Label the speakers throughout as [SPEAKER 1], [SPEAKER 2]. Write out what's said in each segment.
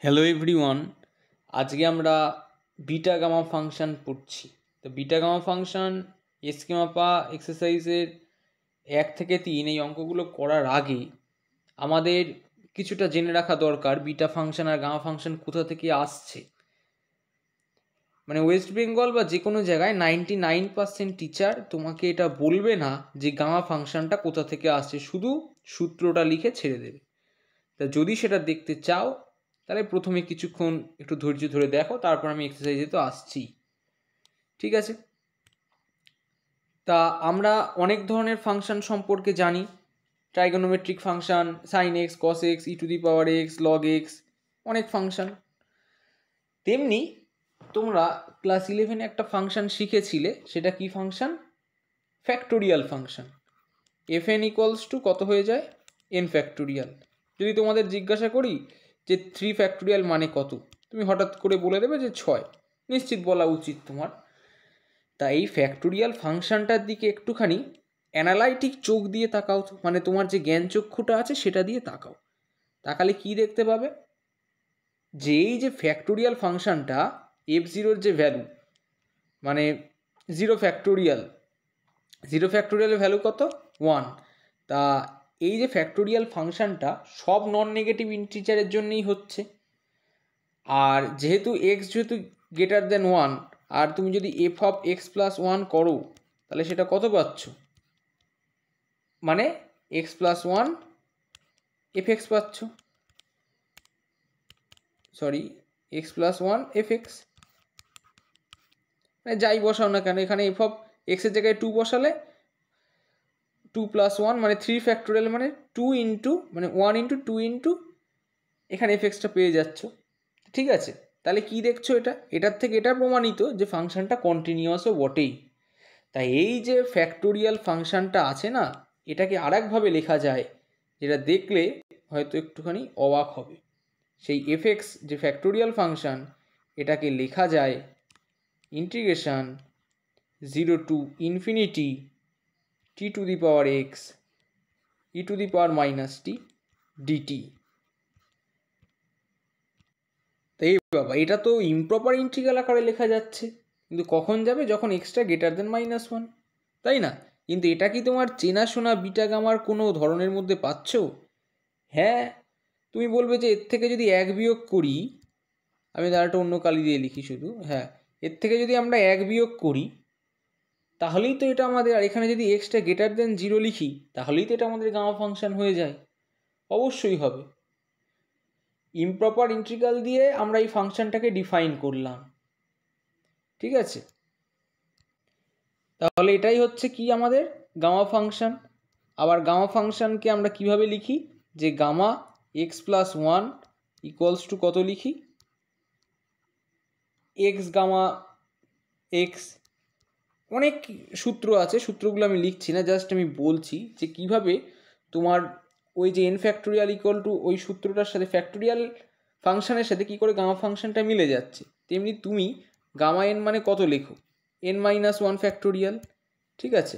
[SPEAKER 1] Hello everyone, আজকে আমরা beta gamma function পড়ছি। তো বিটা গামা ফাংশন স্কিমাপা এক্সারসাইজের 1 থেকে 3 এই অঙ্কগুলো করার আগে আমাদের কিছুটা জেনে রাখা দরকার বিটা ফাংশন আর গামা ফাংশন কোথা থেকে আসছে। মানে ওয়েস্ট বেঙ্গল বা যে কোনো জায়গায় 99% টিচার তোমাকে এটা বলবে না যে গামা ফাংশনটা কোথা থেকে আসছে, শুধু সূত্রটা লিখে ছেড়ে দেবে। তা যদি সেটা দেখতে চাও তাহলে প্রথমে কিছুক্ষণ একটু ধৈর্য ধরে দেখো, তারপর আমি এক্সারসাইজে তো আসছি। ঠিক আছে, তা আমরা অনেক ধরনের ফাংশন সম্পর্কে জানি। Trigonometric function, sine x, cos x, e to the power x, log x, অনেক ফাংশন। তেমনি তোমরা ক্লাস 11-এ একটা ফাংশন শিখেছিলে, সেটা কি function? Factorial function. F n equals to কত হয়ে যায়? N factorial. যদি তোমাদের জিজ্ঞাসা করি যে 3 ফ্যাক্টোরিয়াল মানে কত, তুমি হঠাৎ করে বলে দেবে যে 6। নিশ্চিত বলা উচিত তোমার। তাই এই ফ্যাক্টোরিয়াল ফাংশনটার দিকে একটুখানি অ্যানালাইটিক চোখ দিয়ে তাকাও, মানে তোমার যে জ্ঞান চক্ষুটা আছে সেটা দিয়ে তাকাও। তাকালে কি দেখতে পাবে? যে এই যে ফ্যাক্টোরিয়াল ফাংশনটা, f0-র যে ভ্যালু, মানে 0 ফ্যাক্টোরিয়াল, 0 ফ্যাক্টোরিয়ালের ভ্যালু কত? 1। তা এই যে ফ্যাক্টোরিয়াল ফাংশনটা সব নন নেগেটিভ ইন্টিজারের জন্যই হচ্ছে। আর যেহেতু যেহেতু গ্রেটার দেন 1, আর তুমি যদি এফ অফ এক্স প্লাস 1 করো তাহলে সেটা কত পাচ্ছ? মানে এক্স প্লাস 1 এফ এক্স পাচ্ছ, sorry x plus 1 F x. মানে যাই বসাও না কেন, এখানে এফ অফ এক্সের জায়গায় 2 বসালে 2 প্লাস 1 মানে 3 ফ্যাক্টোরিয়াল, মানে 2 ইন্টু মানে 1 ইন্টু 2 ইন্টু এখানে এফ এক্সটা পেয়ে যাচ্ছ। ঠিক আছে, তাহলে কি দেখছো? এটার থেকে এটা প্রমাণিত যে ফাংশনটা কন্টিনিউয়াসও বটেই। তাই এই যে ফ্যাক্টোরিয়াল ফাংশনটা আছে না, এটাকে আরেকভাবে লেখা যায়, যেটা দেখলে হয়তো একটুখানি অবাক হবে। সেই এফ এক্স যে ফ্যাক্টোরিয়াল ফাংশন, এটাকে লেখা যায় integration 0 to infinity t to the power x e to the power minus t dt. তাই বাবা, এটা তো ইমপ্রপার ইন্টিগ্রাল আকারে লেখা যাচ্ছে, কিন্তু কখন যাবে? যখন এক্সটা গ্রেটার দেন -1, তাই না? কিন্তু এটা কি তোমার চেনাশোনা বিটা গামার কোনো ধরনের মধ্যে পাচ্ছ? হ্যাঁ, তুমি বলবে যে এর থেকে যদি 1 বিয়োগ করি, আমি একটা অন্য কালি দিয়ে লিখি শুধু, হ্যাঁ, এর থেকে যদি আমরা 1 বিয়োগ করি তাহলেই তো এটা আমাদের, আর এখানে যদি এক্সটা গ্রেটার দেন 0 লিখি তাহলেই তো এটা আমাদের গামা ফাংশন হয়ে যায়। অবশ্যই হবে। ইমপ্রপার ইন্টিগ্রাল দিয়ে আমরা এই ফাংশনটাকে ডিফাইন করলাম। ঠিক আছে, তাহলে এটাই হচ্ছে কি আমাদের গামা ফাংশন। আবার গামা ফাংশনকে আমরা কিভাবে লিখি? যে gamma x plus 1 equals to কত লিখি? X gamma x. অনেক সূত্র আছে, সূত্রগুলো আমি লিখছি না, জাস্ট আমি বলছি যে কিভাবে তোমার ওই যে এন ফ্যাক্টোরিয়াল ইকুয়াল টু ওই সূত্রটার সাথে ফ্যাক্টোরিয়াল ফাংশনের সাথে কী করে গামা ফাংশনটা মিলে যাচ্ছে। তেমনি তুমি গামা এন মানে কত লেখো? n-1 factorial. ঠিক আছে,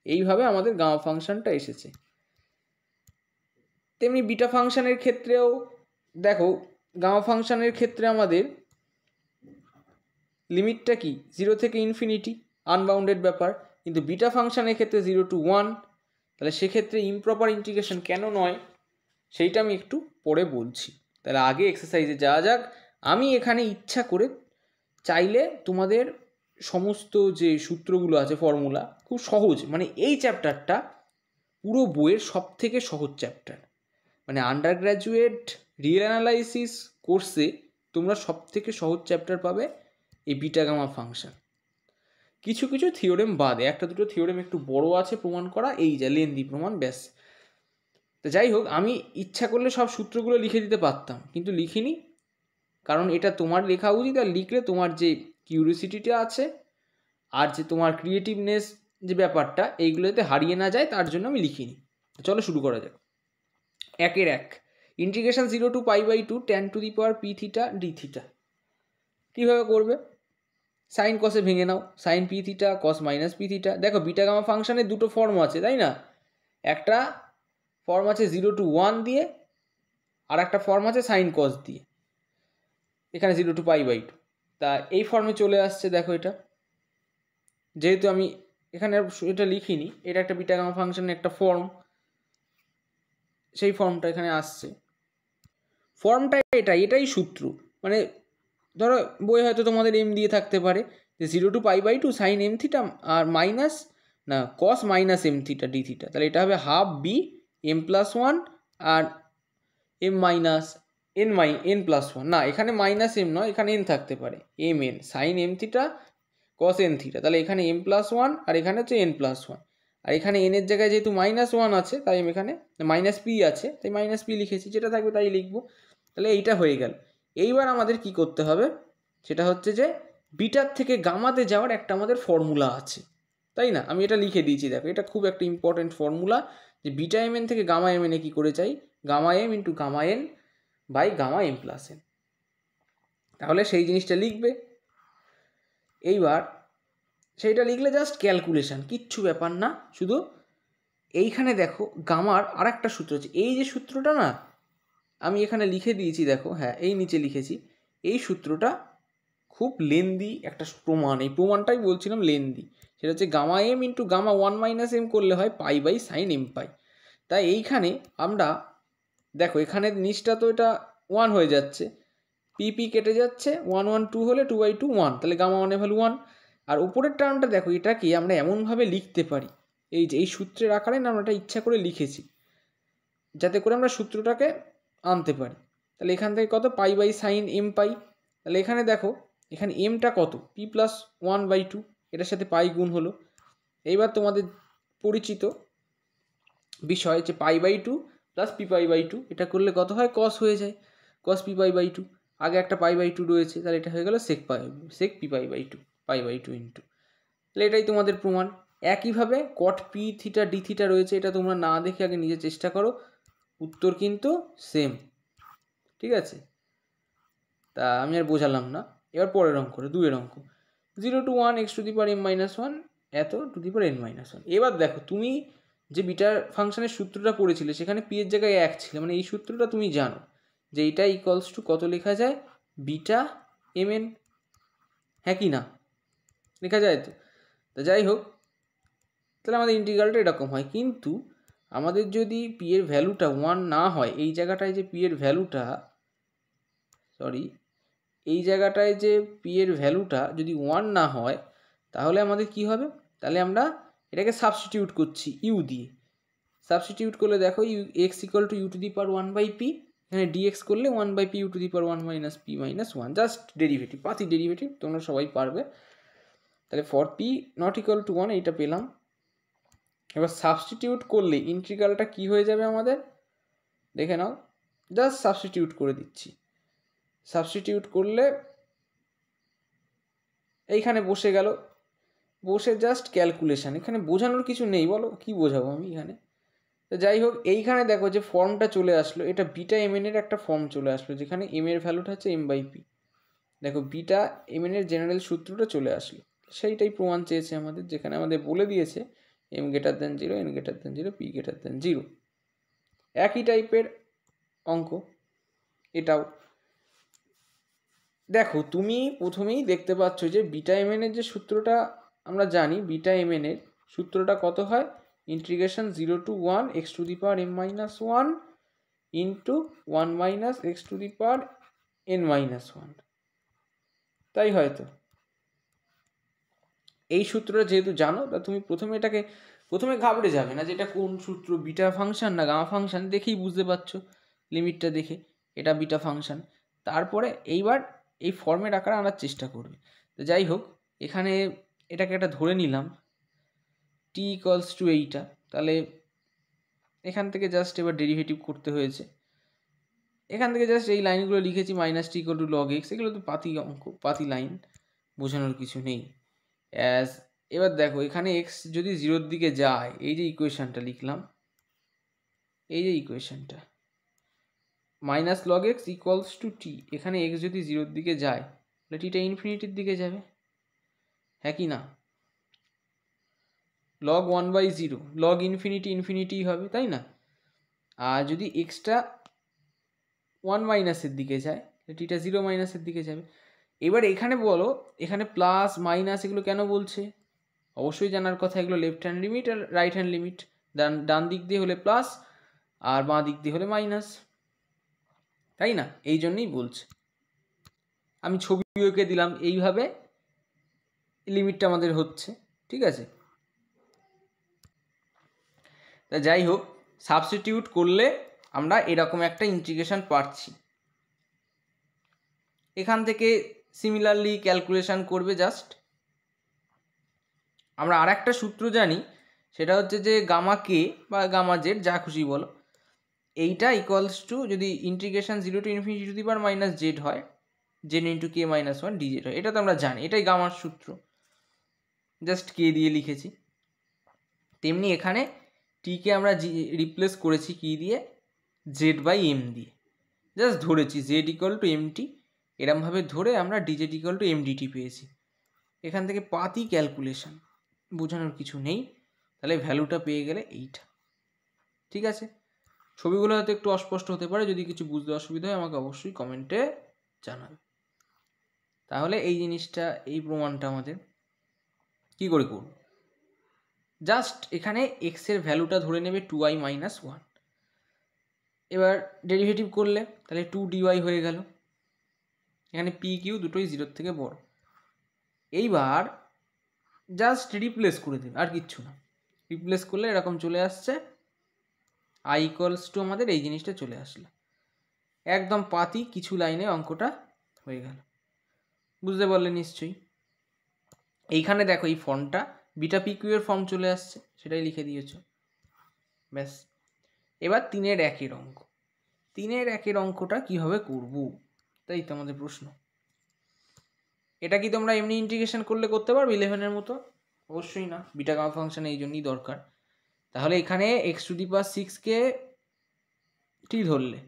[SPEAKER 1] এইভাবে আমাদের গামা ফাংশনটা এসেছে। তেমনি বিটা ফাংশনের ক্ষেত্রেও দেখো, গামা ফাংশনের ক্ষেত্রে আমাদের লিমিটটা কি? 0 থেকে ইনফিনিটি, আনবাউন্ডেড ব্যাপার। কিন্তু বিটা ফাংশনের ক্ষেত্রে 0 টু 1, তাহলে সেক্ষেত্রে ইমপ্রপার ইন্টিগ্রেশন কেন নয় সেইটা আমি একটু পরে বলছি। তাহলে আগে এক্সারসাইজে যাওয়া যাক। আমি এখানে ইচ্ছা করে চাইলে তোমাদের সমস্ত যে সূত্রগুলো আছে, ফর্মুলা, খুব সহজ, মানে এই চ্যাপ্টারটা পুরো বইয়ের সব থেকে সহজ চ্যাপ্টার। মানে আন্ডার গ্র্যাজুয়েট রিয়েল অ্যানালাইসিস কোর্সে তোমরা সব থেকে সহজ চ্যাপ্টার পাবে এই বিটা গামা ফাংশন। কিছু কিছু থিওরেম বাদে, একটা দুটো থিওরেম একটু বড় আছে প্রমাণ করা, এই যা লেন্দি প্রমাণ, ব্যাস। তো যাই হোক, আমি ইচ্ছা করলে সব সূত্রগুলো লিখে দিতে পারতাম, কিন্তু লিখিনি, কারণ এটা তোমার লেখা উচিত। আর লিখলে তোমার যে কিউরিওসিটিটা আছে আর যে তোমার ক্রিয়েটিভনেস যে ব্যাপারটা, এইগুলোতে হারিয়ে না যায়, তার জন্য আমি লিখিনি। চলো শুরু করা যাক। 1 integration 0 to π/2 tan to the power P theta D theta. কীভাবে করবে? সাইন কসে ভেঙে নাও, sine P theta cos minus P theta. দেখো বিটা গামা ফাংশনের দুটো ফর্ম আছে, তাই না? একটা ফর্ম আছে 0 টু 1 দিয়ে, আর একটা ফর্ম আছে সাইন কস দিয়ে। এখানে 0 to π/2। তা এই ফর্মে চলে আসছে দেখো। এটা যেহেতু আমি এখানে এটা লিখিনি, এটা একটা বিটা গামা ফাংশনের একটা ফর্ম, সেই ফর্মটা এখানে আসছে। ফর্মটা এটাই সূত্র। মানে ধরো বই হয়তো তোমাদের এম দিয়ে থাকতে পারে যে 0 to π/2 sin m থিটা আর মাইনাস না cos minus m theta d theta, তাহলে এটা হবে হাফ বি m+1 আর m মাইনাস n +1। না, এখানে মাইনাস m নয়, এখানে n থাকতে পারে, mn sin m theta cos n theta, তাহলে এখানে m+1 আর এখানে হচ্ছে n+1। আর এখানে n এর জায়গায় যেহেতু -1 আছে তাই আমি এখানে -p আছে তাই -p লিখেছি, যেটা থাকবে তাই লিখবো। তাহলে এইটা হয়ে গেল। এইবার আমাদের কি করতে হবে সেটা হচ্ছে যে বিটার থেকে গামাতে যাওয়ার একটা আমাদের ফর্মুলা আছে, তাই না? আমি এটা লিখে দিয়েছি, দেখো এটা খুব একটা ইম্পর্টেন্ট ফর্মুলা, যে বিটা mn থেকে গামা mn এ কী করে চাই, gamma m into gamma n by gamma m+n। তাহলে সেই জিনিসটা লিখবে। এইবার সেইটা লিখলে জাস্ট ক্যালকুলেশন, কিচ্ছু ব্যাপার না। শুধু এইখানে দেখো গামার আর একটা সূত্র আছে, এই যে সূত্রটা না আমি এখানে লিখে দিয়েছি দেখো, হ্যাঁ এই নিচে লিখেছি। এই সূত্রটা খুব লেন্দি একটা প্রমাণ, এই প্রমাণটাই বলছিলাম লেন্দি। সেটা হচ্ছে gamma m into gamma 1 - m করলে হয় π/sin m π। তাই এইখানে আমরা দেখো এখানে নিচটা তো এটা 1 হয়ে যাচ্ছে, পি কেটে যাচ্ছে, 1 1 2 হলে 2/2 1, তাহলে গামা 1 এর ভ্যালু 1। আর উপরের টার্মটা দেখো, এটাকে আমরা এমনভাবে লিখতে পারি, এই যে এই সূত্রের আকারে না আমরা এটা ইচ্ছা করে লিখেছি যাতে করে আমরা সূত্রটাকে আনতে পারি। তাহলে এখান থেকে কত π/sin m π। তাহলে এখানে দেখো এখানে mটা কত p+1/2, এটার সাথে পাই গুণ হলো। এইবার তোমাদের পরিচিত বিষয় যে π/2 + p π/2, এটা করলে কত হয় cos হয়ে যায়, cos p π/2। আগে একটা π/2 রয়েছে, তাহলে এটা হয়ে গেল sec p π/2 π/2 ইন্টু, তাহলে এটাই তোমাদের প্রমাণ। একইভাবে cot p theta d theta রয়েছে, এটা তোমরা না দেখে আগে নিজে চেষ্টা করো, উত্তর কিন্তু সেম, ঠিক আছে? তা আমি আর বোঝালাম না। এবার পরের অঙ্ক, 2 অঙ্ক, 0 to 1 x⁻m−1 এত n−1। এবার দেখো তুমি যে বিটার ফাংশনের সূত্রটা পড়েছিলে সেখানে পি এর জায়গায় 1 ছিল, মানে এই সূত্রটা তুমি জানো যে এইটা ইকুয়ালস টু কত লেখা যায়, বিটা mn, হ্যাঁ কি না? লেখা যায় তো। তা যাই হোক, তাহলে আমাদের ইন্টিগ্রালটা এরকম হয়। কিন্তু আমাদের যদি পি এর ভ্যালুটা 1 না হয়, এই জায়গাটায় যে পি এর ভ্যালুটা এই জায়গাটায় যে পি এর ভ্যালুটা যদি 1 না হয়, তাহলে আমাদের কি হবে, তাহলে আমরা এটাকে সাবস্টিটিউট করছি ইউ দিয়ে। সাবস্টিটিউট করলে দেখো x = u⁻1/p, এখানে dx করলে 1/p u⁻1 - p - 1, just derivative, পাতি ডেরিভেটিভ, তোমরা সবাই পারবে। তাহলে ফর p ≠ 1 এইটা পেলাম। এবার সাবস্টিটিউট করলে ইন্টিগ্রালটা কি হয়ে যাবে আমাদের, দেখে নাও, জাস্ট সাবস্টিটিউট করে দিচ্ছি। সাবস্টিটিউট করলে এইখানে বসে গেল, বসে জাস্ট ক্যালকুলেশান, এখানে বোঝানোর কিছু নেই, বলো কি বোঝাবো আমি এখানে। তো যাই হোক, এইখানে দেখো যে ফর্মটা চলে আসলো, এটা বিটা mn এর একটা ফর্ম চলে আসলো, যেখানে m এর ভ্যালুটা হচ্ছে m/p। দেখো বিটা mn এর জেনারেল সূত্রটা চলে আসলো, সেইটাই প্রমাণ চেয়েছে আমাদের, যেখানে আমাদের বলে দিয়েছে m > 0 n > 0 p > 0। একই টাইপের অঙ্ক এটাও। দেখো তুমি প্রথমেই দেখতে পাচ্ছ যে বিটা mn এর যে সূত্রটা আমরা জানি, বিটা mn এর সূত্রটা কত হয়, (0 to 1 x⁻m−1 ইন্টু 1 - x⁻n−1, তাই হয়তো। এই সূত্রটা যেহেতু জানো, তা তুমি প্রথমে ঘাবড়ে যাবে না যে এটা কোন সূত্র, বিটা ফাংশন না গামা ফাংশন, দেখেই বুঝতে পারছো লিমিটটা দেখে এটা বিটা ফাংশন। তারপরে এইবার এই ফর্মের আকারে আনার চেষ্টা করবে। তো যাই হোক, এখানে এটাকে একটা ধরে নিলাম t = এইটা, তাহলে এখান থেকে জাস্ট এবার ডেরিভেটিভ করতে হয়েছে। এখান থেকে জাস্ট এই লাইনগুলো লিখেছি, -t = log x, এগুলো তো পাতি অঙ্ক, পাতি লাইন, বোঝানোর কিছু নেই। এবার দেখো এখানে x যদি 0-র দিকে যায়, এই যে ইকুয়েশনটা লিখলাম, এই যে ইকুয়েশনটা -log x = t, এখানে x যদি 0-র দিকে যায় তাহলে টিটা ইনফিনিটির দিকে যাবে, হ্যাঁ কি না? log 1/0, log ইনফিনিটি হবে, তাই না? আর যদি এক্সটা 1 - এর দিকে যায়, টিটা জিরো মাইনাসের দিকে যাবে। এবার এখানে বলো, এখানে প্লাস মাইনাস এগুলো কেন বলছে? অবশ্যই জানার কথা, এগুলো লেফট হ্যান্ড লিমিট আর রাইট হ্যান্ড লিমিট। ডান দিক দিয়ে হলে প্লাস আর বাঁ দিক দিয়ে হলে মাইনাস, তাই না? এই জন্যই বলছে। আমি ছবি এঁকে দিলাম, এইভাবে লিমিটটা আমাদের হচ্ছে, ঠিক আছে? তা যাই হোক, সাবস্টিটিউট করলে আমরা এরকম একটা ইন্টিগ্রেশন পাচ্ছি। এখান থেকে সিমিলারলি ক্যালকুলেশন করবে। জাস্ট আমরা আর একটা সূত্র জানি, সেটা হচ্ছে যে গামা কে বা গামা জেড যা খুশি বলো, এইটা ইকুয়ালস টু, যদি integration 0 to ∞ two the power minus Z হয়, Z into k minus 1 DZ হয়। এটা তো আমরা জানি, এটাই গামার সূত্র, জাস্ট কে দিয়ে লিখেছি। তেমনি এখানে টিকে আমরা রিপ্লেস করেছি কি দিয়ে? জেড বাই এম দিয়ে। জাস্ট ধরেছি z equal to m t, এরমভাবে ধরে আমরা dz equal to m dt পেয়েছি। এখান থেকে পাতি ক্যালকুলেশন, বোঝানোর কিছু নেই। তাহলে ভ্যালুটা পেয়ে গেলে এইটা, ঠিক আছে? ছবিগুলো হয়তো একটু অস্পষ্ট হতে পারে, যদি কিছু বুঝতে অসুবিধা হয় আমাকে অবশ্যই কমেন্টে জানাবে। তাহলে এই জিনিসটা, এই প্রমাণটা আমাদের কি করে করব? জাস্ট এখানে এক্সের ভ্যালুটা ধরে নেবে 2i মাইনাস 1। এবার ডেরিভেটিভ করলে তাহলে 2dy হয়ে গেল। এখানে পি কিউ দুটোই 0 থেকে বড়। এইবার জাস্ট রিপ্লেস করে দেবে, আর কিচ্ছু না। রিপ্লেস করলে এরকম চলে আসছে, আই ইকুয়ালস টু আমাদের এই জিনিসটা চলে আসলো। একদম পাতি কিছু লাইনে অঙ্কটা হয়ে গেল। বুঝতে পারলে নিশ্চয়ই? এইখানে দেখো এই ফর্মটা বিটা পি কিউ এর ফর্ম চলে আসছে, সেটাই লিখে দিয়েছ, ব্যাস। এবার 3-এর 1-এর অঙ্ক। 3-এর 1-এর অঙ্কটা কীভাবে করব, তাই তো আমাদের প্রশ্ন। এটা কি তোমরা এমনি ইন্টিগ্রেশন করলে করতে পারবে 11-এর মতো? অবশ্যই না, বিটা গামা ফাংশন এই জন্যই দরকার। তাহলে এখানে এক্স টু দি পাওয়ার 6কে টি ধরলে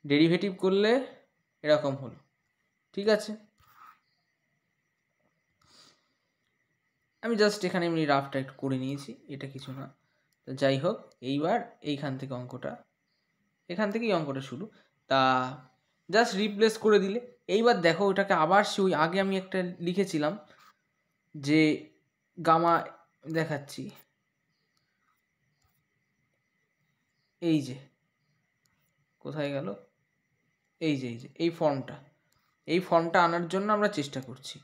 [SPEAKER 1] ডেরিভেটিভ করলে এরকম হলো, ঠিক আছে? আমি জাস্ট এখানে এমনি রাফটা একটু করে নিয়েছি, এটা কিছু না। তো যাই হোক, এইবার এইখান থেকে অঙ্কটা, এখান থেকেই অঙ্কটা শুরু। তা জাস্ট রিপ্লেস করে দিলে এইবার দেখো ওটাকে আবার সে ওই আগে আমি একটা লিখেছিলাম যে গামা, দেখাচ্ছি, এই যে কোথায় গেল, এই যে এই ফর্মটা আনার জন্য আমরা চেষ্টা করছি।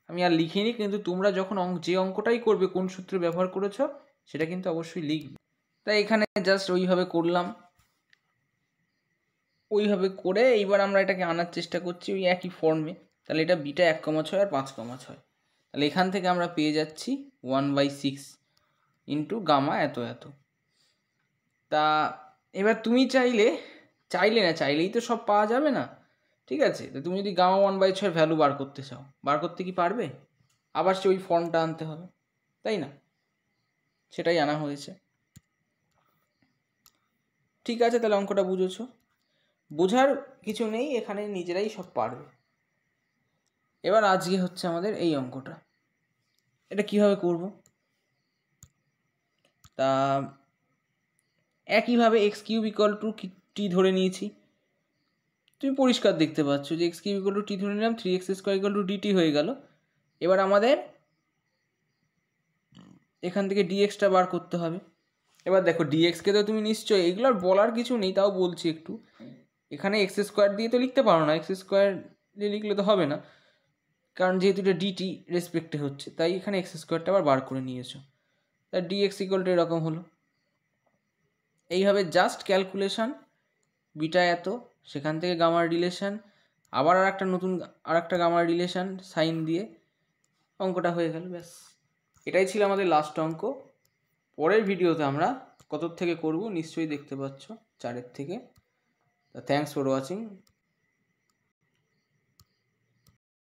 [SPEAKER 1] আমি আর লিখিনি, কিন্তু তোমরা যখন যে অঙ্কটাই করবে কোন সূত্র ব্যবহার করেছ সেটা কিন্তু অবশ্যই লিখবে। তাই এখানে জাস্ট ওইভাবে করলাম, ওইভাবে করে এইবার আমরা এটাকে আনার চেষ্টা করছি ওই একই ফর্মে। তাহলে এটা বিটা 1,6 আর 5,6। তাহলে এখান থেকে আমরা পেয়ে যাচ্ছি 1/6 ইন্টু গামা এত এত। তা এবার তুমি চাইলেই তো সব পাওয়া যাবে না, ঠিক আছে? তো তুমি যদি গামা 1/6 ভ্যালু বার করতে চাও, বার করতে কি পারবে? আবার সে ওই ফর্মটা আনতে হবে, তাই না? সেটাই আনা হয়েছে, ঠিক আছে? তাহলে অঙ্কটা বুঝেছো, বোঝার কিছু নেই, এখানে নিজেরাই সব পারবে। এবার আজকে হচ্ছে আমাদের এই অঙ্কটা, এটা কিভাবে করব? তা একইভাবে এক্স কিউব ইকুয়াল টু টি ধরে নিয়েছি, তুমি পরিষ্কার দেখতে পাচ্ছ যে এক্স কিউব ইকুয়াল টু টি ধরে নিলাম, 3x² ইকুয়াল টু ডিটি হয়ে গেল। এবার আমাদের এখান থেকে ডিএক্সটা বার করতে হবে। এবার দেখো ডিএক্সকে তো তুমি নিশ্চয়ই, এগুলো আর বলার কিছু নেই, তাও বলছি একটু। এখানে x² দিয়ে তো লিখতে পারো না, x² দিয়ে লিখলে তো হবে না, কারণ যেহেতু এটা ডিটি রেসপেক্টে হচ্ছে, তাই এখানে x² আবার বার করে নিয়েছো। তার ডিএক্স ইকুয়াল টু এরকম হলো। এইভাবে জাস্ট ক্যালকুলেশন, বিটা এত, সেখান থেকে গামার রিলেশন, আবার আর একটা গামার রিলেশন সাইন দিয়ে অঙ্কটা হয়ে গেল, ব্যাস। এটাই ছিল আমাদের লাস্ট অঙ্ক। পরের ভিডিওতে আমরা কত থেকে করব নিশ্চয়ই দেখতে পাচ্ছ, 4-এর থেকে। Thanks for watching.